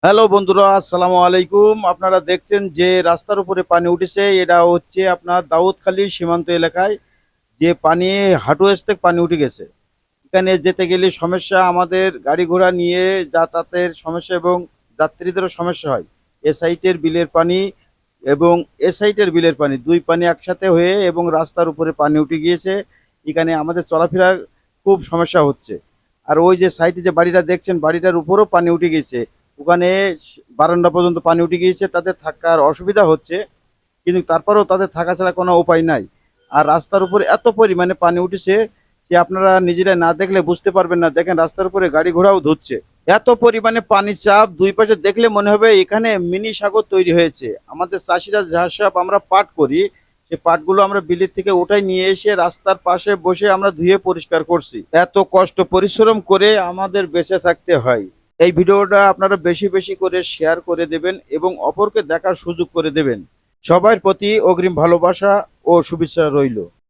Hello বন্ধুরা, আসসালামু আলাইকুম। আপনারা দেখছেন যে রাস্তার উপরে পানি উঠেছে, এটা হচ্ছে আপনার দাউদখালী সীমান্ত এলাকায় যে পানি হাঁটু থেকে পানি উঠে গেছে। এখানে যেতে গেলে সমস্যা, আমাদের গাড়ি ঘোড়া নিয়ে যাতায়াতের সমস্যা এবং যাত্রীদেরও সমস্যা হয়। এ সাইটের বিলের পানি এবং এ সাইটের বিলের পানি, দুই পানি একসাথে হয়ে এবং রাস্তার উপরে পানি উঠে গিয়েছে। এখানে আমাদের চলাফেরার খুব সমস্যা হচ্ছে। আর ওই যে সাইডে যে বাড়িটা দেখছেন, বাড়িটার উপরেও পানি উঠে গিয়েছে। ওখানে বারান্দা পর্যন্ত পানি উঠে গিয়েছে, তাদের থাকার অসুবিধা হচ্ছে, কিন্তু তারপরেও তাদের থাকা ছাড়া কোনো উপায় নাই। আর রাস্তার উপরে এত পরিমাণে পানি উঠেছে যে আপনারা নিজেরা না দেখলে বুঝতে পারবেন না। দেখেন রাস্তার উপরে গাড়ি ঘোড়াও ধুচ্ছে, এত পরিমাণে পানির চাপ। দুই পাশে দেখলে মনে হবে এখানে মিনি সাগর তৈরি হয়েছে। আমাদের চাষিরা যা সব আমরা পাট করি, সেই পাটগুলো আমরা বিলের থেকে ওঠাই নিয়ে এসে রাস্তার পাশে বসে আমরা ধুয়ে পরিষ্কার করছি। এত কষ্ট পরিশ্রম করে আমাদের বেঁচে থাকতে হয়। এই ভিডিওটা আপনারা বেশি বেশি করে শেয়ার করে দেবেন এবং অপরকে দেখার সুযোগ করে দেবেন। সবার প্রতি অগ্রিম ভালোবাসা ও শুভেচ্ছা রইল।